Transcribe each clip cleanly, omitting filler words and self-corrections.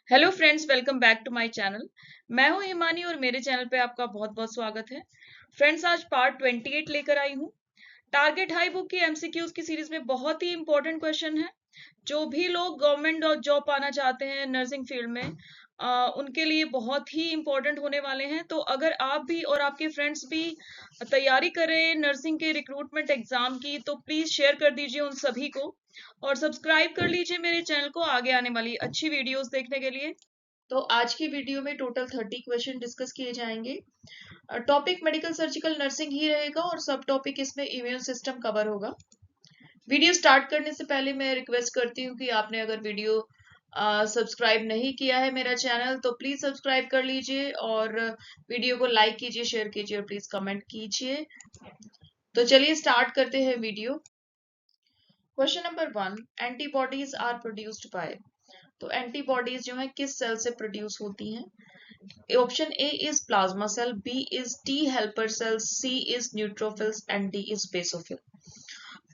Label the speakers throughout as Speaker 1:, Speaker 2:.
Speaker 1: Hello friends, welcome back to my channel. मैं हूं हिमानी और मेरे चैनल पे आपका बहुत बहुत स्वागत है। फ्रेंड्स, आज पार्ट 28 लेकर आई हूं। टारगेट हाई बुक की एमसीक्यूज की सीरीज में बहुत ही इंपॉर्टेंट क्वेश्चन है। जो भी लोग गवर्नमेंट जॉब पाना चाहते हैं नर्सिंग फील्ड में, उनके लिए बहुत ही इंपॉर्टेंट होने वाले हैं। तो अगर आप भी और आपके फ्रेंड्स भी तैयारी कर रहे हैं नर्सिंग के रिक्रूटमेंट एग्जाम की, तो प्लीज शेयर कर दीजिए उन सभी को और सब्सक्राइब कर लीजिए मेरे चैनल को आगे आने वाली अच्छी वीडियोस देखने के लिए। तो आज की वीडियो में टोटल 30 क्वेश्चन डिस्कस किए जाएंगे। टॉपिक मेडिकल सर्जिकल नर्सिंग ही रहेगा और सब टॉपिक इसमें इम्यून सिस्टम कवर होगा। वीडियो स्टार्ट करने से पहले मैं रिक्वेस्ट करती हूँ कि आपने अगर वीडियो सब्सक्राइब नहीं किया है मेरा चैनल, तो प्लीज सब्सक्राइब कर लीजिए और वीडियो को लाइक कीजिए, शेयर कीजिए और प्लीज कमेंट कीजिए। तो चलिए स्टार्ट करते हैं video. Question number 1, antibodies are produced by. तो एंटीबॉडीज जो है किस सेल से प्रोड्यूस होती हैं? Option A is plasma cell, B is T helper cell, C is neutrophils and D is basophil.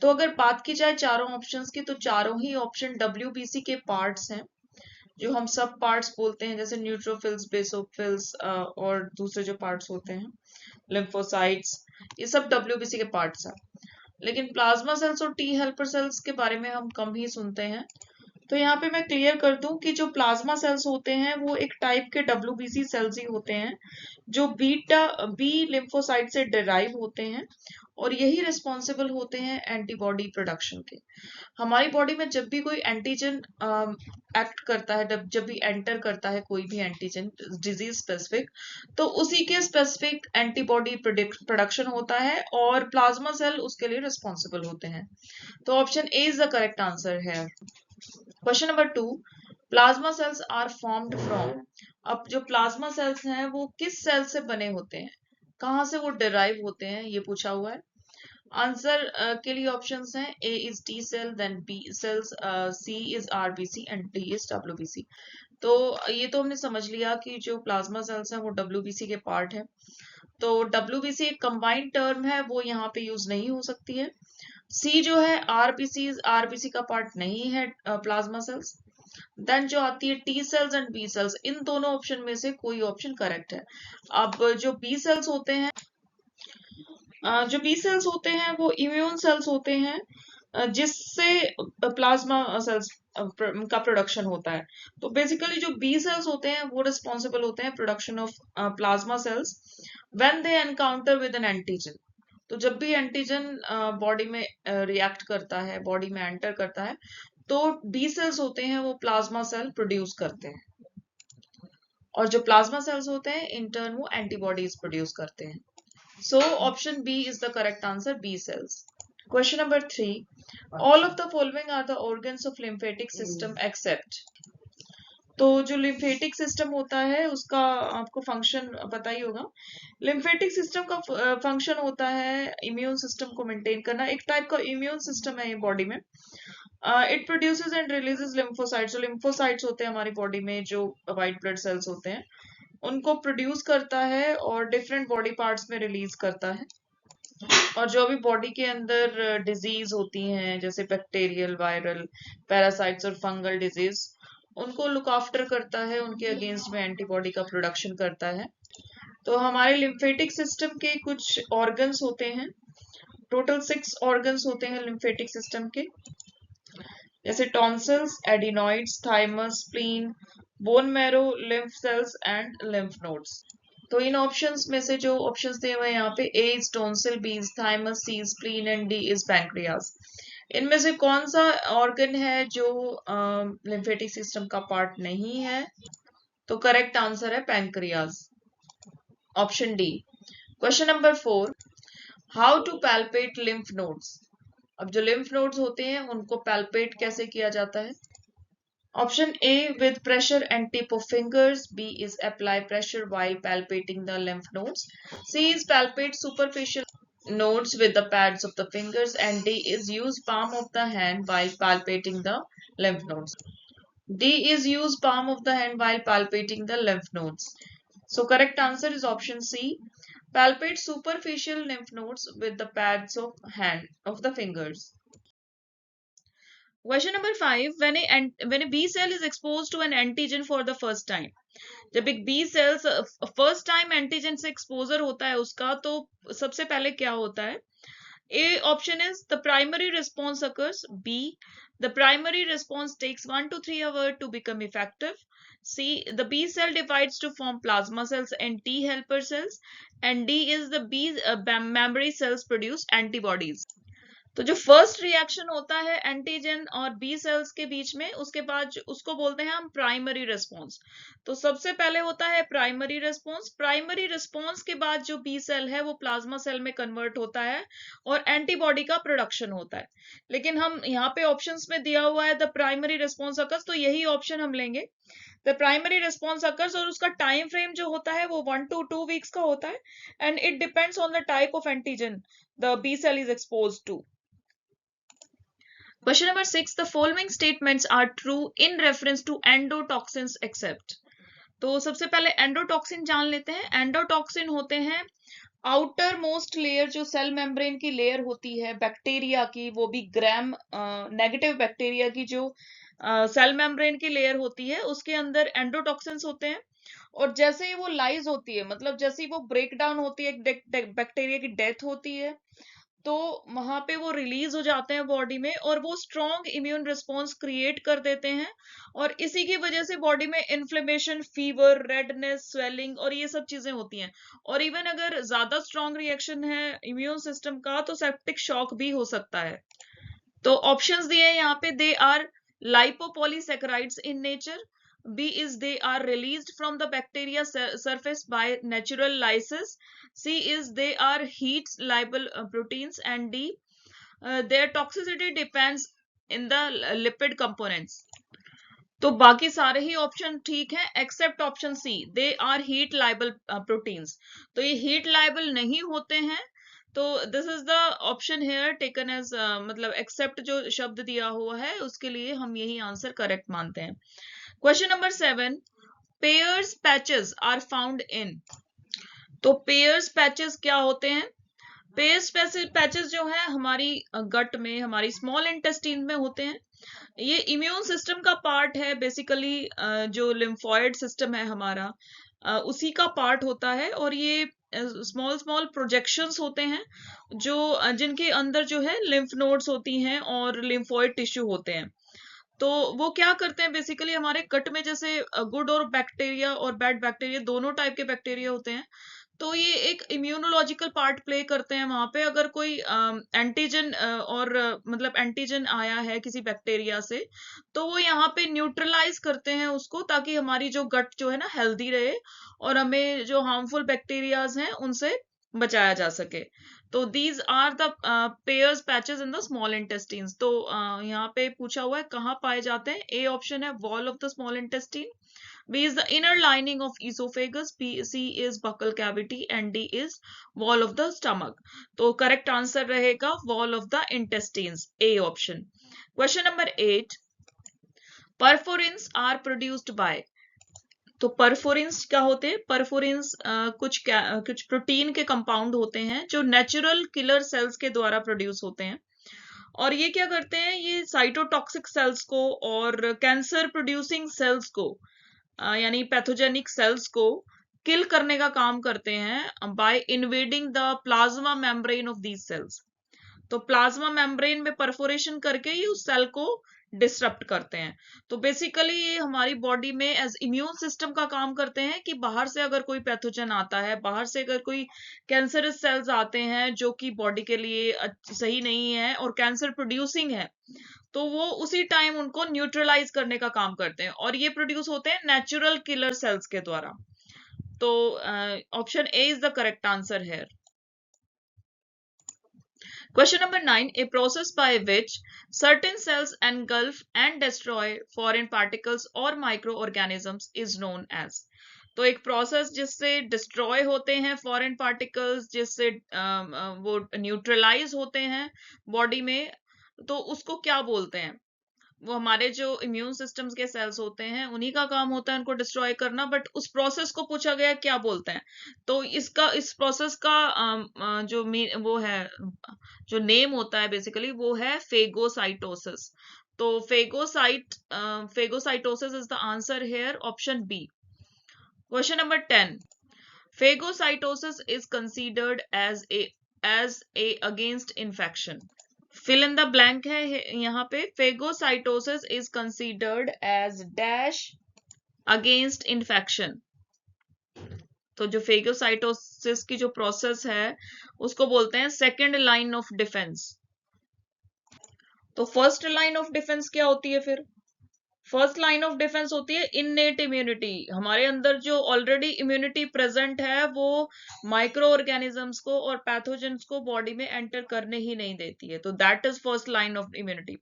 Speaker 1: तो अगर बात की जाए चारों ऑप्शंस की, तो चारों ही ऑप्शन डब्ल्यूबीसी के पार्ट्स हैं, जो हम सब पार्ट्स बोलते हैं, जैसे न्यूट्रोफिल्स, बेसोफिल्स और दूसरे जो पार्ट्स होते हैं लिम्फोसाइट्स, ये सब डब्ल्यूबीसी के पार्ट्स हैं। लेकिन प्लाज्मा सेल्स और टी हेल्पर सेल्स के बारे में हम कम ही सुनते हैं। तो यहाँ पे मैं क्लियर कर दूं कि जो प्लाज्मा सेल्स होते हैं वो एक टाइप के डब्ल्यूबीसी सेल्स ही होते हैं, जो बी लिम्फोसाइट से डिराइव होते हैं और यही रिस्पॉन्सिबल होते हैं एंटीबॉडी प्रोडक्शन के। हमारी बॉडी में जब भी कोई एंटीजन एक्ट करता है, जब भी एंटर करता है कोई भी एंटीजन डिजीज स्पेसिफिक, तो उसी के स्पेसिफिक एंटीबॉडी प्रोडक्शन होता है और प्लाज्मा सेल उसके लिए रिस्पॉन्सिबल होते हैं। तो option A is the correct answer है। Question number 2, plasma cells are formed from. अब जो प्लाज्मा सेल्स हैं वो किस सेल से बने होते हैं, कहाँ से वो डिराइव होते हैं, ये पूछा हुआ है। आंसर के लिए ऑप्शंस हैं, A is T cell, then B cells, C is RBC and D is WBC. तो ये तो हमने समझ लिया कि जो प्लाज्मा सेल्स हैं वो डब्ल्यूबीसी के पार्ट है। तो डब्ल्यूबीसी एक कंबाइंड टर्म है, वो यहाँ पे यूज नहीं हो सकती है। सी जो है आरबीसी का पार्ट नहीं है प्लाज्मा सेल्स। देन जो आती है T cells and B cells, इन दोनों ऑप्शन में से कोई ऑप्शन करेक्ट है। अब जो बी सेल्स होते हैं, जो बी सेल्स होते हैं वो इम्यून सेल्स होते हैं, जिससे प्लाज्मा सेल्स का प्रोडक्शन होता है। तो बेसिकली जो बी सेल्स होते हैं वो रिस्पॉन्सिबल होते हैं production of plasma cells when they encounter with N antigen. तो जब भी एंटीजन बॉडी में रिएक्ट करता है, बॉडी में एंटर करता है, तो बी सेल्स होते हैं वो प्लाज्मा सेल प्रोड्यूस करते हैं और जो प्लाज्मा सेल्स होते हैं इन टर्न वो एंटीबॉडीज प्रोड्यूस करते हैं। So option B is the correct answer, B cells. Question number 3. All of the following are the organs of lymphatic system except. तो जो लिम्फेटिक सिस्टम होता है उसका आपको फंक्शन पता ही होगा। लिम्फेटिक सिस्टम का फंक्शन होता है इम्यून सिस्टम को मेंटेन करना। एक टाइप का इम्यून सिस्टम है ये बॉडी में। It produces and releases lymphocytes. जो लिम्फोसाइट्स होते हैं हमारी बॉडी में, जो व्हाइट ब्लड सेल्स होते हैं, उनको प्रोड्यूस करता है और डिफरेंट बॉडी पार्ट्स में रिलीज करता है। और जो भी बॉडी के अंदर डिजीज होती हैं, जैसे बैक्टीरियल, वायरल, पैरासाइट्स और फंगल डिजीज, उनको लुक आफ्टर करता है, उनके अगेंस्ट में एंटीबॉडी का प्रोडक्शन करता है। तो हमारे लिम्फेटिक सिस्टम के कुछ ऑर्गन्स होते हैं, टोटल 6 ऑर्गन्स होते हैं लिम्फेटिक सिस्टम के, जैसे tonsils, adenoids, thymus, spleen, bone marrow, lymph cells and lymph nodes. तो इन ऑप्शंस में से जो ऑप्शंस दिए हुए हैं यहाँ पे, A is tonsil, B is thymus, C is spleen and D is pancreas. इनमें से कौन सा ऑर्गन है जो लिम्फेटिक सिस्टम का पार्ट नहीं है? तो करेक्ट आंसर है pancreas, option D. Question number 4, how to palpate lymph nodes. अब जो लिम्फ नोड्स होते हैं उनको पैल्पेट कैसे किया जाता है? Option A, with pressure and tip of fingers. B is apply pressure while palpating the lymph nodes. C is palpate superficial nodes with the pads of the fingers. And D is use palm of the hand while palpating the lymph nodes. D is use palm of the hand while palpating the lymph nodes. So correct answer is option C. Palpate superficial lymph nodes with the pads of hand of the fingers. Question number 5, when a B cell is exposed to an antigen for the first time, जब एक B cells first time antigen से exposure होता है उसका, तो सबसे पहले क्या होता है? A option is the primary response occurs. B, the primary response takes 1 to 3 hours to become effective. C, the B cell divides to form plasma cells and T helper cells. And D is the B memory cells produce antibodies. तो जो first reaction होता है antigen और B sales के बीच में, उसके बाद उसको बोलते हैं हम प्राइमरी रिस्पॉन्स। तो सबसे पहले होता है प्राइमरी रिस्पॉन्स। प्राइमरी रिस्पॉन्स के बाद जो बी सेल है वो प्लाज्मा सेल में कन्वर्ट होता है और एंटीबॉडी का प्रोडक्शन होता है। लेकिन हम यहाँ पे ऑप्शंस में दिया हुआ है द प्राइमरी रिस्पॉन्स अकर्स, तो यही ऑप्शन हम लेंगे, द प्राइमरी रिस्पॉन्स अकर्स। और उसका टाइम फ्रेम जो होता है वो 1 to 2 वीक्स का होता है and it depends on the type of antigen the B cell is expose to. Question number 6, the following statements are true in reference to endotoxins except. तो सबसे पहले एंडोटॉक्सिन जान लेते हैं। एंडोटॉक्सिन होते हैं आउटर मोस्ट लेयर, जो cell membrane की लेयर होती है बैक्टीरिया की, वो भी ग्राम नेगेटिव बैक्टीरिया की जो सेल मेम्ब्रेन की लेयर होती है, उसके अंदर एंडोटॉक्सिन्स होते हैं। और जैसे ही वो लाइज होती है, मतलब जैसे ही वो ब्रेक डाउन होती है, बैक्टीरिया की डेथ होती है, तो वहां पे वो रिलीज हो जाते हैं बॉडी में और वो स्ट्रॉन्ग इम्यून रिस्पॉन्स क्रिएट कर देते हैं। और इसी की वजह से बॉडी में इन्फ्लेमेशन, फीवर, रेडनेस, स्वेलिंग और ये सब चीजें होती हैं। और इवन अगर ज्यादा स्ट्रॉन्ग रिएक्शन है इम्यून सिस्टम का तो सेप्टिक शॉक भी हो सकता है। तो ऑप्शंस दिए हैं यहाँ पे, they are lipopolysaccharides in nature. B is they are released from the bacteria surface by natural lysis. C is they are heat soluble proteins. And D, their toxicity depends in the lipid components. तो बाकी सारे ही option ठीक है except option C, they are heat labile proteins. तो ये heat labile नहीं होते हैं, तो this is the option here taken as, मतलब एक्सेप्ट जो शब्द दिया हुआ है उसके लिए हम यही आंसर करेक्ट मानते हैं। Question number 7, Peyer's patches are found in. तो पेयर्स पैचेस क्या होते हैं? पेयर्स पैचेस जो है हमारी गट में, हमारी स्मॉल इंटेस्टाइन में होते हैं। ये इम्यून सिस्टम का पार्ट है बेसिकली, जो लिम्फॉइड सिस्टम है हमारा, उसी का पार्ट होता है। और ये स्मॉल स्मॉल प्रोजेक्शंस होते हैं जो जिनके अंदर जो है लिम्फ नोड्स होती हैं और लिम्फॉइड टिश्यू होते हैं। तो वो क्या करते हैं बेसिकली, हमारे कट में जैसे गुड और बैक्टीरिया और बैड बैक्टीरिया दोनों टाइप के बैक्टीरिया होते हैं, तो ये एक इम्यूनोलॉजिकल पार्ट प्ले करते हैं वहां पे। अगर कोई एंटीजन और मतलब एंटीजन आया है किसी बैक्टीरिया से, तो वो यहाँ पे न्यूट्रलाइज करते हैं उसको, ताकि हमारी जो गट जो है ना हेल्दी रहे और हमें जो हार्मफुल बैक्टीरियाज हैं उनसे बचाया जा सके। तो these are the Peyer's patches in the small intestines. तो यहाँ पे पूछा हुआ है कहाँ पाए जाते हैं। ए ऑप्शन है wall of the small intestine, B is the inner lining of esophagus, C is buccal cavity and D is wall of the stomach. तो करेक्ट आंसर रहेगा wall of the intestines, A option. Question number 8, perforins are produced by। तो perforins क्या होते हैं? Perforins कुछ protein के compound होते हैं जो नेचुरल किलर सेल्स के द्वारा प्रोड्यूस होते हैं। और ये क्या करते हैं? ये साइटोटॉक्सिक सेल्स को और कैंसर प्रोड्यूसिंग सेल्स को, यानी पैथोजेनिक सेल्स को किल करने का काम करते हैं by invading the plasma membrane of these cells. तो प्लाज्मा मेम्ब्रेन में परफोरेशन करके ही उस सेल को डिसरप्ट करते हैं। तो बेसिकली ये हमारी बॉडी में एज इम्यून सिस्टम का काम करते हैं कि बाहर से अगर कोई पैथोजन आता है, बाहर से अगर कोई कैंसरस सेल्स आते हैं जो कि बॉडी के लिए सही नहीं है और कैंसर प्रोड्यूसिंग है, तो वो उसी टाइम उनको न्यूट्रलाइज करने का काम करते हैं। और ये प्रोड्यूस होते हैं नेचुरल किलर सेल्स के द्वारा। तो option A is the correct answer है। Question number 9, a process by which certain cells engulf and destroy foreign particles or microorganisms is known as। तो एक प्रोसेस जिससे डिस्ट्रॉय होते हैं फॉरेन पार्टिकल्स, जिससे वो न्यूट्रलाइज होते हैं बॉडी में, तो उसको क्या बोलते हैं? वो हमारे जो इम्यून सिस्टम्स के सेल्स होते हैं उन्हीं का काम होता है उनको डिस्ट्रॉय करना, बट उस प्रोसेस को पूछा गया क्या बोलते हैं। तो इस प्रोसेस का वो है, जो नेम होता है बेसिकली वो है फेगोसाइटोसिस। तो phagocytosis is the answer here, option B. Question number 10. Phagocytosis is considered as a against infection. Fill in the blank है यहाँ पे. Phagocytosis is considered as dash against infection. तो जो फेगोसाइटोसिस की जो प्रोसेस है उसको बोलते हैं सेकेंड लाइन ऑफ डिफेंस. तो फर्स्ट लाइन ऑफ डिफेंस क्या होती है फिर? फर्स्ट लाइन ऑफ डिफेंस होती है इननेट इम्यूनिटी. हमारे अंदर जो ऑलरेडी इम्यूनिटी प्रेजेंट है वो माइक्रो ऑर्गेनिजम्स को और पैथोजेंस को बॉडी में एंटर करने ही नहीं देती है. तो that is first line of immunity.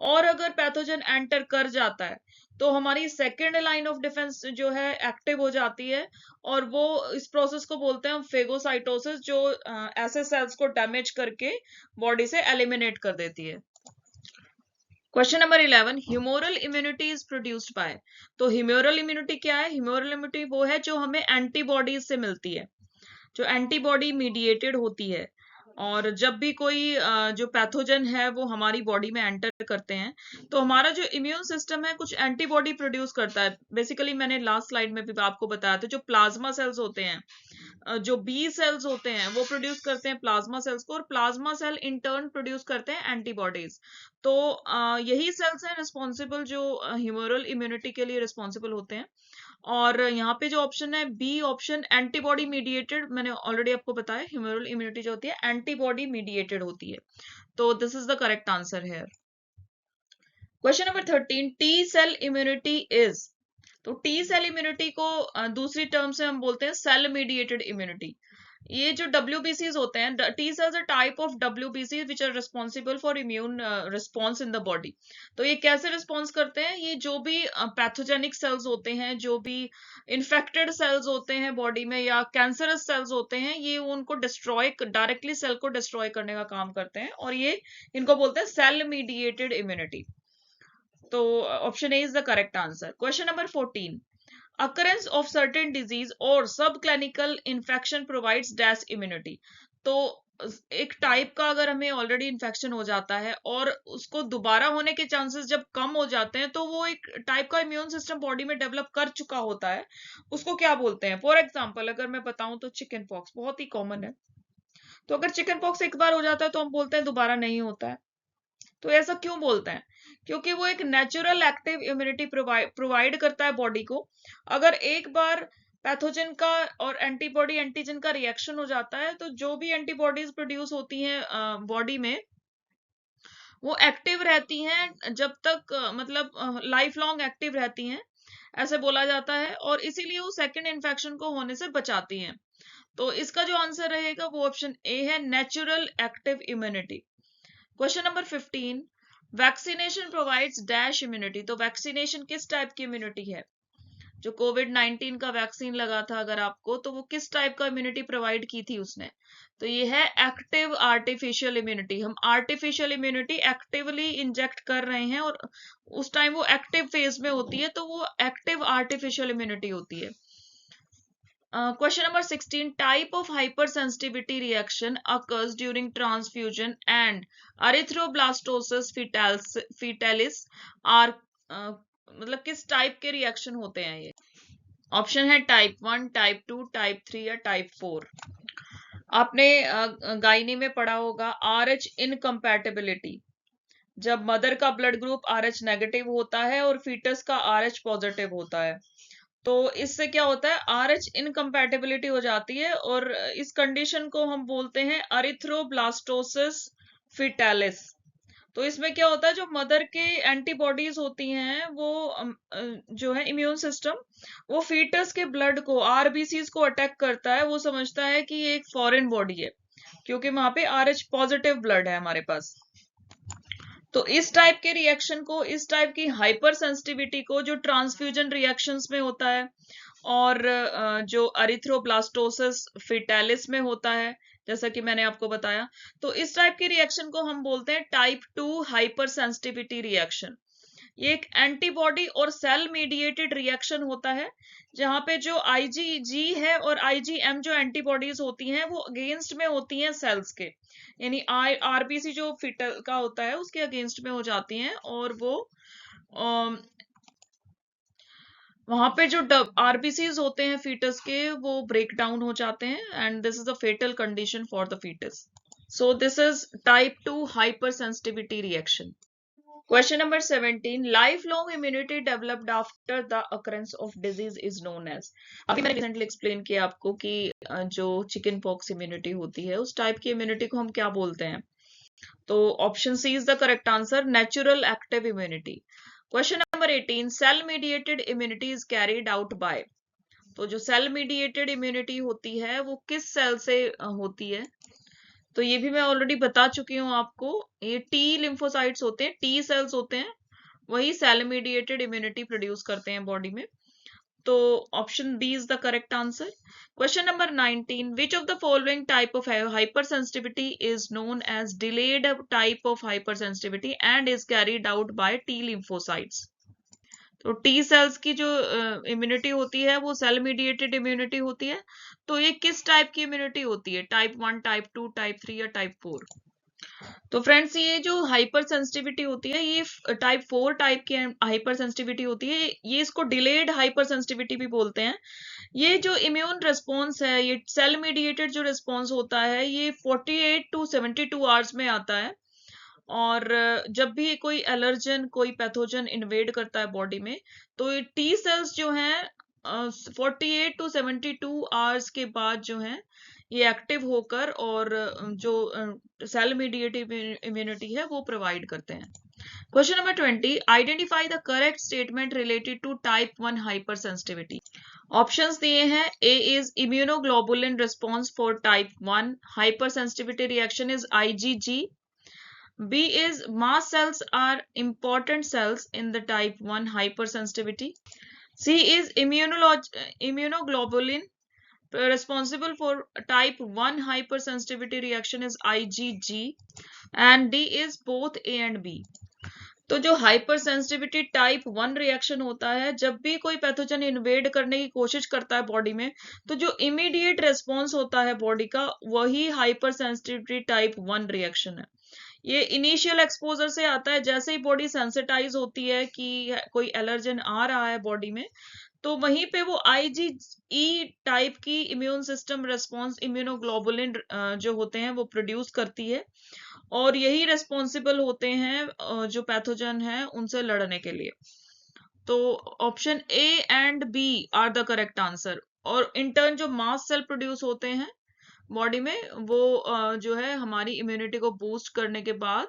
Speaker 1: और अगर पैथोजन एंटर कर जाता है तो हमारी सेकेंड लाइन ऑफ डिफेंस जो है एक्टिव हो जाती है, और वो इस प्रोसेस को बोलते हैं फेगोसाइटोसिस, जो ऐसे सेल्स को डैमेज करके बॉडी से एलिमिनेट कर देती है. Question number 11. Humoral immunity is produced by. तो ह्यूमोरल इम्यूनिटी क्या है? ह्यूमोरल इम्यूनिटी वो है जो हमें एंटीबॉडीज से मिलती है, जो एंटीबॉडी मीडिएटेड होती है. और जब भी कोई जो पैथोजन है वो हमारी बॉडी में एंटर करते हैं तो हमारा जो इम्यून सिस्टम है कुछ एंटीबॉडी प्रोड्यूस करता है. बेसिकली मैंने लास्ट स्लाइड में भी आपको बताया था, जो प्लाज्मा सेल्स होते हैं, जो बी सेल्स होते हैं वो प्रोड्यूस करते हैं प्लाज्मा सेल्स को, और plasma cell in turn produce करते हैं एंटीबॉडीज. तो यही सेल्स हैं रिस्पॉन्सिबल जो ह्यूमोरल इम्यूनिटी के लिए रिस्पॉन्सिबल होते हैं. और यहाँ पे जो ऑप्शन है बी ऑप्शन, एंटीबॉडी मीडिएटेड, मैंने ऑलरेडी आपको बताया ह्यूमोरल इम्यूनिटी जो होती है एंटीबॉडी मीडिएटेड होती है. तो this is the correct answer है. Question number 13. T cell immunity is. तो टी सेल इम्यूनिटी को दूसरी टर्म से हम बोलते हैं सेल मीडिएटेड इम्यूनिटी. ये जो WBCs होते हैं, T cells are type of WBCs which are responsible for immune response in the body. तो ये कैसे रिस्पॉन्स करते हैं? ये जो भी पैथोजेनिक सेल्स होते हैं, जो भी इन्फेक्टेड सेल्स होते हैं बॉडी में या कैंसरस सेल्स होते हैं, ये उनको डिस्ट्रॉय, डायरेक्टली सेल को डिस्ट्रॉय करने का काम करते हैं, और ये इनको बोलते हैं सेल मीडिएटेड इम्यूनिटी. तो option A is the correct answer. Question number 14. Occurrence of certain disease or subclinical infection provides dash immunity. तो एक टाइप का अगर हमें ऑलरेडी इन्फेक्शन हो जाता है और उसको दोबारा होने के चांसेस जब कम हो जाते हैं, तो वो एक टाइप का इम्यून सिस्टम बॉडी में डेवलप कर चुका होता है, उसको क्या बोलते हैं? फॉर एग्जाम्पल अगर मैं बताऊं तो चिकन पॉक्स बहुत ही कॉमन है. तो अगर चिकन पॉक्स एक बार हो जाता है तो हम बोलते हैं दोबारा नहीं होता है. तो ऐसा क्यों बोलते हैं? क्योंकि वो एक नेचुरल एक्टिव इम्यूनिटी प्रोवाइड करता है बॉडी को. अगर एक बार पैथोजन का और एंटीबॉडी एंटीजन का रिएक्शन हो जाता है तो जो भी एंटीबॉडीज प्रोड्यूस होती हैं बॉडी में वो एक्टिव रहती हैं जब तक मतलब लाइफ लॉन्ग एक्टिव रहती हैं, ऐसे बोला जाता है, और इसीलिए वो सेकेंड इन्फेक्शन को होने से बचाती हैं. तो इसका जो आंसर रहेगा वो ऑप्शन ए है, natural active immunity. Question number 15. Vaccination provides dash immunity. तो वैक्सीनेशन किस टाइप की इम्यूनिटी है? जो कोविड-19 का वैक्सीन लगा था अगर आपको, तो वो किस टाइप का इम्यूनिटी प्रोवाइड की थी उसने? तो ये है एक्टिव आर्टिफिशियल इम्यूनिटी. हम आर्टिफिशियल इम्यूनिटी एक्टिवली इंजेक्ट कर रहे हैं और उस टाइम वो एक्टिव फेज में होती है, तो वो एक्टिव आर्टिफिशियल इम्यूनिटी होती है. Question number 16. Type of hypersensitivity reaction occurs during transfusion and erythroblastosis fetalis are मतलब किस टाइप के रिएक्शन होते हैं ये? ऑप्शन है टाइप 1, टाइप 2, टाइप 3 या टाइप 4. आपने गायनी में पढ़ा होगा RH इनकम्पैटिबिलिटी. जब मदर का ब्लड ग्रुप RH नेगेटिव होता है और फीटस का RH पॉजिटिव होता है, तो इससे क्या होता है? RH इनकम्पैटिबिलिटी हो जाती है, और इस कंडीशन को हम बोलते हैं एरिथ्रोब्लास्टोसिस फिटालिस. तो इसमें क्या होता है, जो मदर के एंटीबॉडीज होती हैं वो जो है इम्यून सिस्टम, वो फीटस के ब्लड को, RBCs को अटैक करता है. वो समझता है कि ये एक फॉरेन बॉडी है क्योंकि वहां पे RH पॉजिटिव ब्लड है हमारे पास. तो इस टाइप के रिएक्शन को, इस टाइप की हाइपर सेंसिटिविटी को जो ट्रांसफ्यूजन रिएक्शंस में होता है और जो एरिथ्रोब्लास्टोसिस फिटालिस में होता है, जैसा कि मैंने आपको बताया, तो इस टाइप की रिएक्शन को हम बोलते हैं टाइप 2 हाइपर सेंसिटिविटी रिएक्शन. ये एक एंटीबॉडी और सेल मीडिएटेड रिएक्शन होता है, जहां पे जो आईजीजी है और आईजीएम जो एंटीबॉडीज होती हैं वो अगेंस्ट में होती हैं सेल्स के, यानी आरबीसी जो फिटल का होता है उसके अगेंस्ट में हो जाती हैं, और वो वहां पे जो आरबीसीज होते हैं फीटस के वो ब्रेक डाउन हो जाते हैं, and this is a fatal condition for the foetus. So this is type 2 hypersensitivity reaction. Question number 17. Lifelong immunity developed after the occurrence of disease is known as. अभी मैंने recently explain किया आपको कि जो chicken pox immunity होती है उस type की इम्यूनिटी को हम क्या बोलते हैं. तो option C is the correct answer, natural active immunity. Question number 18. Cell mediated immunity is carried out by. तो जो सेल मीडिएटेड इम्यूनिटी होती है वो किस सेल से होती है. तो ये भी मैं ऑलरेडी बता चुकी हूँ आपको. ये टी लिम्फोसाइट्स होते हैं, टी सेल्स होते हैं, वही सेल मीडिएटेड इम्यूनिटी प्रोड्यूस करते हैं बॉडी में. तो option B is the correct answer. Question number 19. Which of the following type of hypersensitivity is known as delayed type of hypersensitivity and is carried out by T lymphocytes. तो T cells की जो immunity होती है वो cell mediated immunity होती है. तो ये किस टाइप की इम्यूनिटी होती है, टाइप 1, टाइप 2, टाइप 3 या टाइप 4. तो फ्रेंड्स ये जो हाइपर सेंसिटिविटी होती है ये टाइप 4 टाइप की हाइपर सेंसिटिविटी होती है. ये इसको डिलेड हाइपर सेंसिटिविटी भी बोलते हैं. ये जो इम्यून रिस्पॉन्स है, ये सेल मीडिएटेड जो रिस्पॉन्स होता है ये 48 टू 72 आवर्स में आता है. और जब भी कोई एलर्जन, कोई पैथोजन इन्वेड करता है बॉडी में, तो ये टी सेल्स जो हैं 48 टू 72 आवर्स के बाद जो है ये एक्टिव होकर और जो सेल मीडिएटेड इम्यूनिटी है वो प्रोवाइड करते हैं. Question number 20. Identify the correct statement related to type 1 hypersensitivity. Options दिए हैं. A is immunoglobulin response for type 1 hypersensitivity reaction is IgG. B is mast cells are important cells in the type 1 hypersensitivity. C is immunoglobulin responsible for type 1 hypersensitivity reaction is IgG. And D is both A and B. तो जो hyper sensitivity type 1 reaction होता है, जब भी कोई pathogen invade करने की कोशिश करता है बॉडी में, तो जो इमीडिएट रेस्पॉन्स होता है बॉडी का वही हाइपर सेंसिटिविटी टाइप 1 रिएक्शन है. ये इनिशियल एक्सपोजर से आता है. जैसे ही बॉडी सेंसिटाइज होती है कि कोई एलर्जन आ रहा है बॉडी में, तो वहीं पे वो IgE टाइप की इम्यून सिस्टम रेस्पॉन्स इम्यूनोग्लोबुलिन जो होते हैं वो प्रोड्यूस करती है, और यही रेस्पॉन्सिबल होते हैं जो पैथोजन है उनसे लड़ने के लिए. तो option A and B are the correct answer. और इंटर्न जो मास्ट सेल प्रोड्यूस होते हैं बॉडी में वो जो है हमारी इम्यूनिटी को बूस्ट करने के बाद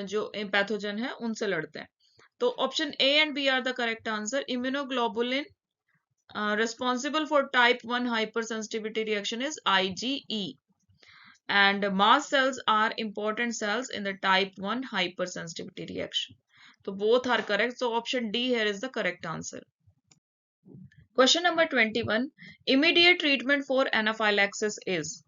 Speaker 1: जो पैथोजन है उनसे लड़ते हैं. तो option A and B are the correct answer. Immunoglobulin responsible for type 1 hypersensitivity reaction is IgE, and mast cells are important cells in the type 1 hypersensitivity reaction. So both are correct. So option D here is the correct answer. Question number 21. Immediate treatment for anaphylaxis is.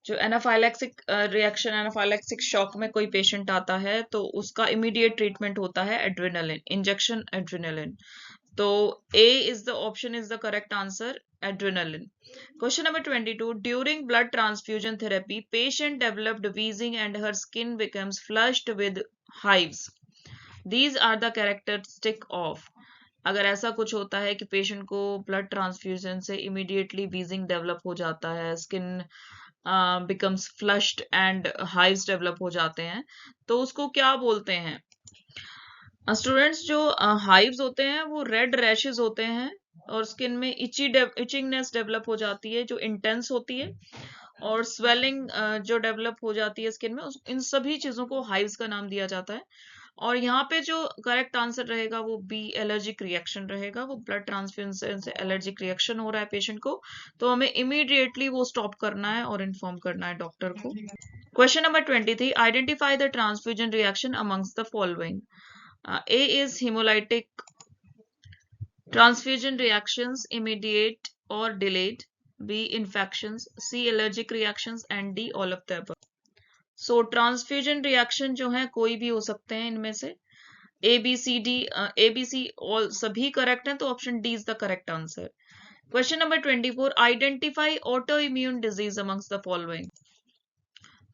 Speaker 1: जो एनाफाइलैक्सिक reaction, एनाफाइलैक्सिक shock में कोई patient आता है तो उसका immediate treatment होता है adrenaline, injection adrenaline. तो A is the option is the correct answer, adrenaline. Question number 22. During blood transfusion therapy, patient developed wheezing and her skin becomes flushed with hives. These are the characteristic of. अगर ऐसा कुछ होता है कि patient को blood transfusion से immediately wheezing develop हो जाता है, skin becomes flushed and hives develop हो जाते हैं, तो उसको क्या बोलते हैं. स्टूडेंट्स जो हाइव्स होते हैं वो रेड रैशेस होते हैं और स्किन में इचिंगनेस डेवलप हो जाती है जो इंटेंस होती है, और स्वेलिंग जो डेवलप हो जाती है स्किन में, इन सभी चीजों को हाइव्स का नाम दिया जाता है. और यहाँ पे जो करेक्ट आंसर रहेगा वो बी, एलर्जिक रिएक्शन रहेगा. वो ब्लड ट्रांसफ्यूजन से एलर्जिक रिएक्शन हो रहा है पेशेंट को, तो हमें इमीडिएटली वो स्टॉप करना है और इन्फॉर्म करना है डॉक्टर को. Question number 23. Identify the transfusion reaction amongst the following. A is hemolytic transfusion reactions, immediate or delayed. B, infections. C, allergic reactions. And D, all of the above. So transfusion reaction जो है कोई भी हो सकते हैं इनमें से. ABC all सभी करेक्ट हैं, तो option D is the correct answer. Question number 24, identify auto immune disease amongst the following.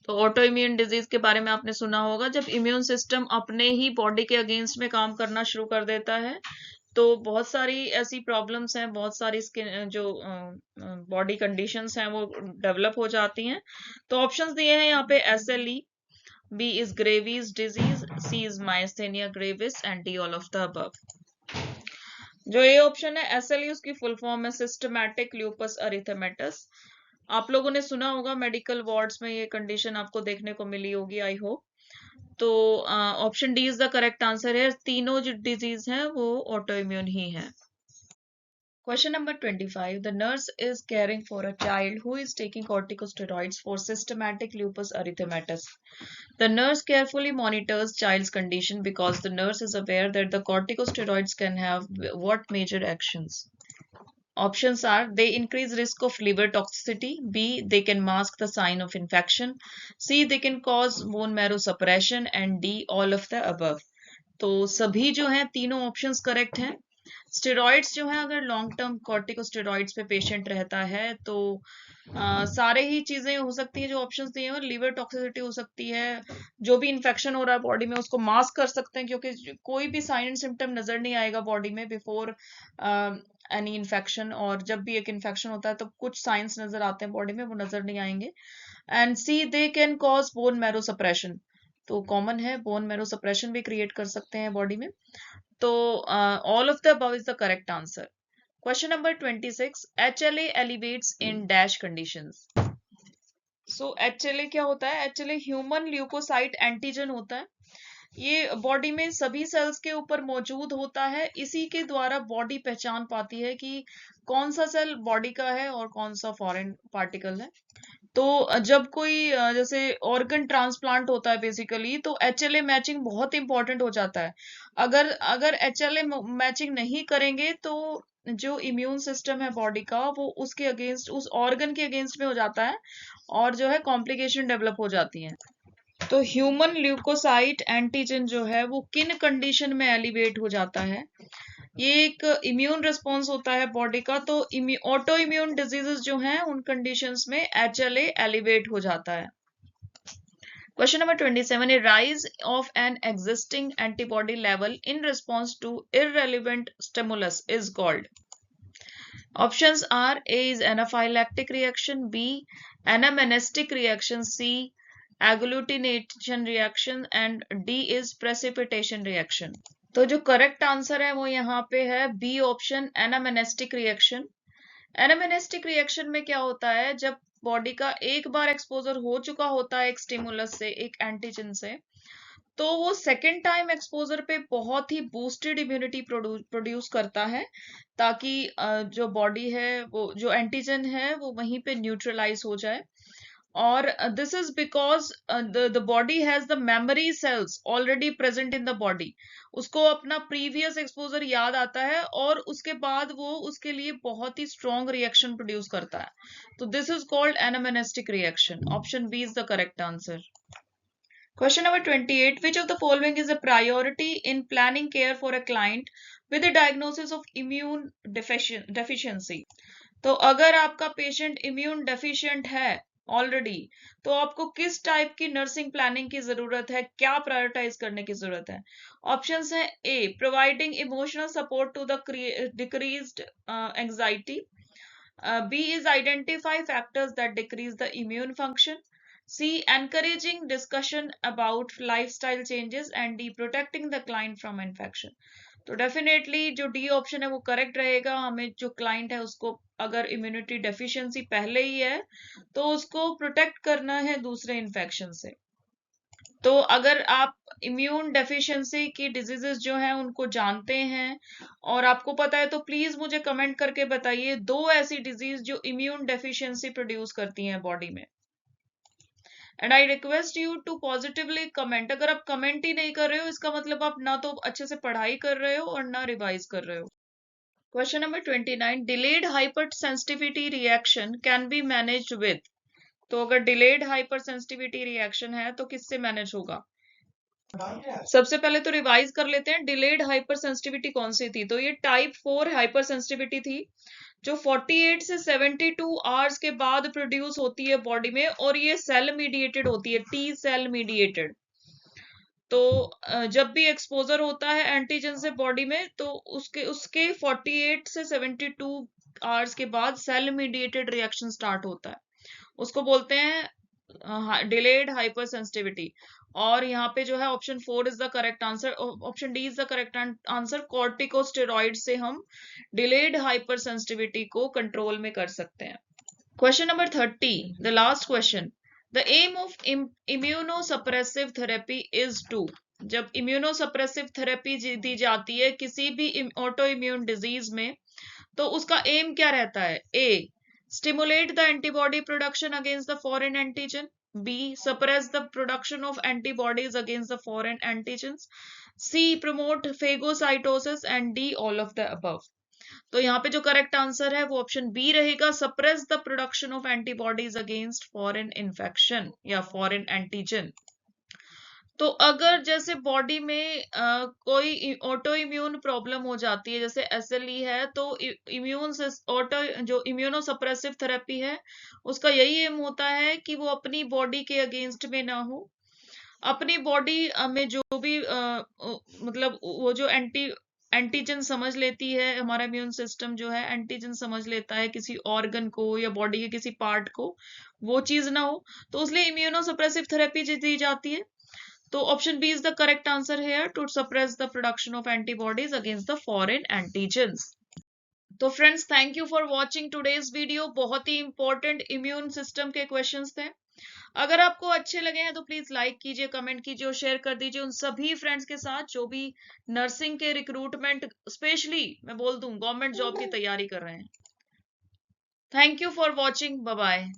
Speaker 1: तो ऑटो इम्यून डिजीज के बारे में आपने सुना होगा, जब इम्यून सिस्टम अपने ही बॉडी के अगेंस्ट में काम करना शुरू कर देता है, तो बहुत सारी ऐसी प्रॉब्लम्स हैं, बहुत सारी स्किन जो बॉडी कंडीशंस हैं वो डेवलप हो जाती हैं। तो ऑप्शंस दिए हैं यहाँ पे SLE, B is Graves disease, C is myasthenia gravis and D all of the above। जो ये ऑप्शन है SLE, उसकी फुल फॉर्म है सिस्टमैटिक ल्यूपस अरिथेमेटस। आप लोगों ने सुना होगा, मेडिकल वार्ड्स में ये कंडीशन आपको देखने को मिली होगी, आई होप। तो option D is the correct answer है, तीनों जो डिजीज हैं वो ऑटो इम्यून ही है। Question number 25. The nurse is caring for a child who is taking corticosteroids for systematic lupus erythematosus. The nurse carefully monitors child's condition because the nurse is aware that the corticosteroids can have what major actions? Options are: they increase risk of liver toxicity, B they can mask the sign of infection, C they can cause bone marrow suppression and D all of the above। तो सभी जो हैं तीनों options correct हैं। Steroids जो है, अगर long term corticosteroids पे पेशेंट रहता है तो सारे ही चीजें हो सकती है जो ऑप्शंस दिए हैं। लिवर टॉक्सिसिटी हो सकती है, जो भी इन्फेक्शन हो रहा है बॉडी में उसको मास्क कर सकते हैं, क्योंकि कोई भी साइन एंड सिम्टम नजर नहीं आएगा बॉडी में बिफोर एनी इन्फेक्शन, और जब भी एक इन्फेक्शन होता है तो कुछ साइंस नजर आते हैं बॉडी में, वो नजर नहीं आएंगे। And C they can cause bone marrow suppression, तो कॉमन है, बोन मैरो सप्रेशन भी क्रिएट कर सकते हैं बॉडी में। तो all of the above is the correct answer. Question number 26, HLA elevates in dash conditions. So HLA क्या होता है? HLA ह्यूमन ल्यूकोसाइट एंटीजन होता है। ये बॉडी में सभी सेल्स के ऊपर मौजूद होता है। इसी के द्वारा बॉडी पहचान पाती है कि कौन सा सेल बॉडी का है और कौन सा फॉरेन पार्टिकल है। तो जब कोई जैसे ऑर्गन ट्रांसप्लांट होता है बेसिकली, तो HLA मैचिंग बहुत इंपॉर्टेंट हो जाता है। अगर अगर HLA मैचिंग नहीं करेंगे तो जो इम्यून सिस्टम है बॉडी का, वो उसके अगेंस्ट, उस ऑर्गन के अगेंस्ट में हो जाता है और जो है कॉम्प्लिकेशन डेवलप हो जाती है। तो ह्यूमन ल्यूकोसाइट एंटीजन जो है वो किन कंडीशन में एलिवेट हो जाता है? ये एक इम्यून रिस्पॉन्स होता है बॉडी का। तो ऑटो इम्यून डिजीजेस जो हैं उन कंडीशंस में HLA एलिवेट हो जाता है। Question number 27, a rise of an existing antibody level in response to irrelevant stimulus is called. Options are: A is anaphylactic reaction, B anamnestic reaction, C agglutination reaction and D is precipitation reaction. तो जो correct answer है वो यहाँ पे है B option, anamnestic reaction. Anamnestic reaction में क्या होता है, जब बॉडी का एक बार एक्सपोजर हो चुका होता है एक स्टिमुलस से, एक एंटीजन से, तो वो सेकेंड टाइम एक्सपोजर पे बहुत ही बूस्टेड इम्यूनिटी प्रोड्यूस करता है, ताकि जो बॉडी है, वो जो एंटीजन है वो वहीं पे न्यूट्रलाइज हो जाए। और this is because the body has the memory cells already present in the body। उसको अपना previous exposure याद आता है और उसके बाद वो उसके लिए बहुत ही strong reaction produce करता है। तो this is called anamnestic reaction। Option B is the correct answer। Question number 28, which of the following is a priority in planning care for a client with a diagnosis of immune deficiency? तो अगर आपका patient immune deficient है already, तो आपको किस type की nursing planning की जरूरत है, क्या प्रायोरिटाइज करने की जरूरत है? ऑप्शंस हैं: A providing emotional support to the decreased anxiety, B is identify factors that decrease the immune function, C encouraging discussion about lifestyle changes and D protecting the client from infection. तो definitely जो D option है वो correct रहेगा। हमें जो client है उसको अगर इम्यूनिटी डेफिशिएंसी पहले ही है तो उसको प्रोटेक्ट करना है दूसरे इन्फेक्शन से। तो अगर आप इम्यून डेफिशिएंसी की डिजीजेस जो हैं उनको जानते हैं और आपको पता है, तो प्लीज मुझे कमेंट करके बताइए दो ऐसी डिजीज जो इम्यून डेफिशिएंसी प्रोड्यूस करती हैं बॉडी में। And I request you to positively comment. अगर आप कमेंट ही नहीं कर रहे हो, इसका मतलब आप ना तो अच्छे से पढ़ाई कर रहे हो और ना रिवाइज कर रहे हो। Question number 29, delayed hypersensitivity reaction can be managed with. तो अगर डिलेड हाइपर सेंसिटिविटी रिएक्शन है तो किससे मैनेज होगा? सबसे पहले तो रिवाइज कर लेते हैं, डिलेड हाइपर सेंसिटिविटी कौन सी थी? तो ये टाइप 4 हाइपर सेंसिटिविटी थी, जो 48 से 72 आवर्स के बाद प्रोड्यूस होती है बॉडी में, और ये सेल मीडिएटेड होती है, टी सेल मीडिएटेड। तो जब भी एक्सपोजर होता है एंटीजन से बॉडी में, तो उसके उसके 48 से 72 आवर्स के बाद सेल मीडिएटेड रिएक्शन स्टार्ट होता है, उसको बोलते हैं डिलेड हाइपर सेंसिटिविटी। और यहाँ पे जो है option 4 is the correct answer, option D is the correct answer. Corticosteroid से हम डिलेड हाइपर सेंसिटिविटी को कंट्रोल में कर सकते हैं। Question number 30, the last question. The aim of immunosuppressive therapy is to. जब इम्यूनोसप्रेसिव थेरेपी दी जाती है किसी भी ऑटो इम्यून डिजीज में, तो उसका एम क्या रहता है? ए, stimulate the antibody production against the foreign antigen. B, suppress the production of antibodies against the foreign antigens. C, promote phagocytosis. And D, all of the above. तो यहाँ पे जो करेक्ट आंसर है वो ऑप्शन बी रहेगा, suppress the production of antibodies against foreign infection या foreign antigen. तो अगर जैसे बॉडी में कोई ऑटो इम्यून प्रॉब्लम हो जाती है, जैसे एसएलई है, तो इम्यून ऑटो जो इम्यूनोसप्रेसिव थेरेपी है, उसका यही एम होता है कि वो अपनी बॉडी के अगेंस्ट में ना हो। अपनी बॉडी में जो भी मतलब वो जो एंटीजन समझ लेती है, हमारा इम्यून सिस्टम जो है एंटीजन समझ लेता है किसी ऑर्गन को या बॉडी के किसी पार्ट को, वो चीज ना हो, तो इसलिए इम्यूनोसप्रेसिव थेरेपी दी जाती है। तो option B is the correct answer here, to suppress the production of antibodies against the foreign antigens. तो friends, thank you for watching today's video. बहुत ही इंपॉर्टेंट इम्यून सिस्टम के क्वेश्चंस थे। अगर आपको अच्छे लगे हैं तो प्लीज लाइक कीजिए, कमेंट कीजिए और शेयर कर दीजिए उन सभी फ्रेंड्स के साथ जो भी नर्सिंग के रिक्रूटमेंट, स्पेशली मैं बोल दूं गवर्नमेंट जॉब की तैयारी कर रहे हैं। Thank you for watching, bye bye.